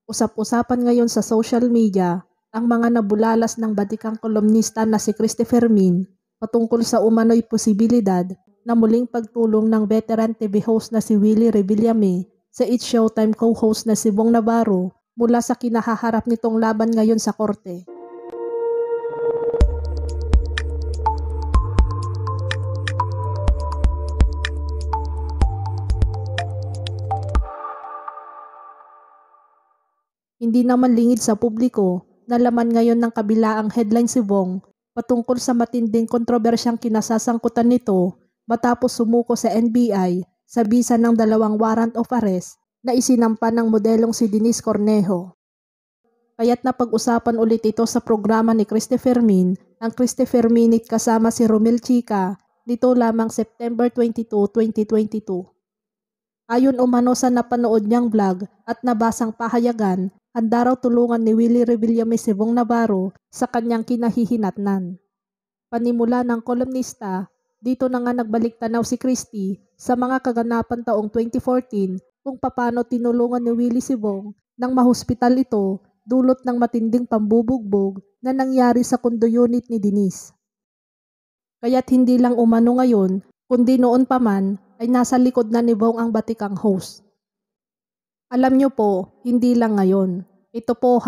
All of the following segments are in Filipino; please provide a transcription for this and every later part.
Usap-usapan ngayon sa social media ang mga nabulalas ng batikang kolumnista na si Christopher Min patungkol sa umano'y posibilidad na muling pagtulong ng veteran TV host na si Willie Revillame sa It's Showtime co-host na si Bong Navarro mula sa kinahaharap nitong laban ngayon sa korte. Hindi naman lingid sa publiko na laman ngayon ng kabilaang headline si Bong patungkol sa matinding kontrobersyang kinasasangkutan nito matapos sumuko sa NBI sa bisa ng 2 warrant of arrest na isinampa ng modelong si Denise Cornejo. Kaya't napag-usapan ulit ito sa programa ni Christopher Min, ang Christopher Minute kasama si Romel Chica nito lamang September 22, 2022. Ayon umano sa napanood niyang vlog at nabasang pahayagan, handa raw tulungan ni Willie Revillame si Bong Navarro sa kanyang kinahihinatnan. Panimula ng kolumnista, dito na nga nagbalik tanaw si Christy sa mga kaganapan taong 2014 kung paano tinulungan ni Willie si Bong nang mahospital ito dulot ng matinding pambubugbog na nangyari sa condo unit ni Denise. Kaya't hindi lang umano ngayon, kundi noon pa man ay nasa likod na ni Bong ang batikang host. Alam nyo po, hindi lang ngayon. Ito po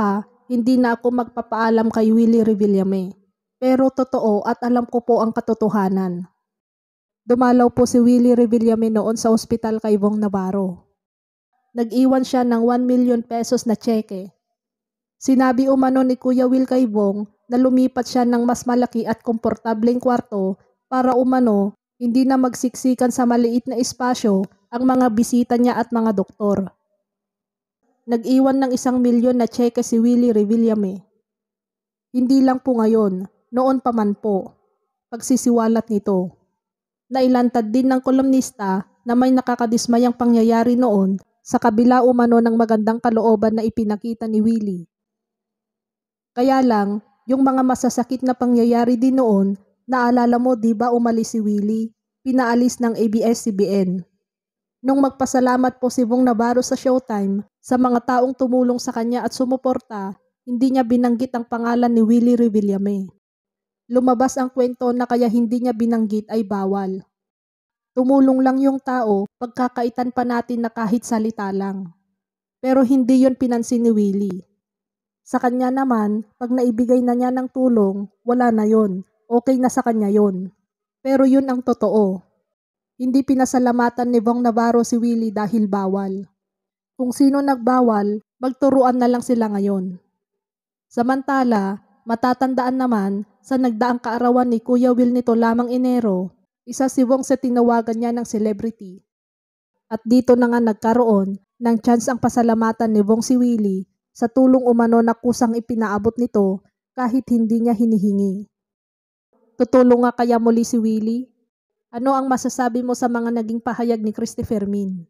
hindi na ako magpapaalam kay Willie Revillame. Pero totoo at alam ko po ang katotohanan. Dumalaw po si Willie Revillame noon sa ospital kay Bong Navarro. Nag-iwan siya ng 1 million pesos na tseke. Sinabi umano ni Kuya Will kay Bong na lumipat siya ng mas malaki at komportableng kwarto para umano hindi na magsiksikan sa maliit na espasyo ang mga bisita niya at mga doktor. Nag-iwan ng 1 milyon na tseke si Willie Revillame. Hindi lang po ngayon, noon pa man po. Pagsisiwalat nito. Nailantad din ng kolumnista na may nakakadismayang pangyayari noon sa kabila umano ng magandang kalooban na ipinakita ni Willie. Kaya lang, yung mga masasakit na pangyayari din noon, naalala mo di ba umalis si Willie, pinaalis ng ABS-CBN. Nung magpasalamat po si Bong Navarro sa Showtime sa mga taong tumulong sa kanya at sumuporta, hindi niya binanggit ang pangalan ni Willie Revillame. Lumabas ang kwento na kaya hindi niya binanggit ay bawal. Tumulong lang yung tao, pagkakaitan pa natin na kahit salita lang. Pero hindi yon pinansin ni Willie. Sa kanya naman, pag naibigay na niya ng tulong, wala na yon. Okay na sa kanya yon. Pero yun ang totoo. Hindi pinasalamatan ni Bong Navarro si Willie dahil bawal. Kung sino nagbawal, magturuan na lang sila ngayon. Samantala, matatandaan naman sa nagdaang kaarawan ni Kuya Will nito lamang Enero, isa si Bong sa tinawagan niya ng celebrity. At dito na nga nagkaroon ng chance ang pasalamatan ni Bong si Willie sa tulong umano na kusang ipinaabot nito kahit hindi niya hinihingi. Tutulong nga kaya muli si Willie? Ano ang masasabi mo sa mga naging pahayag ni Christopher Min?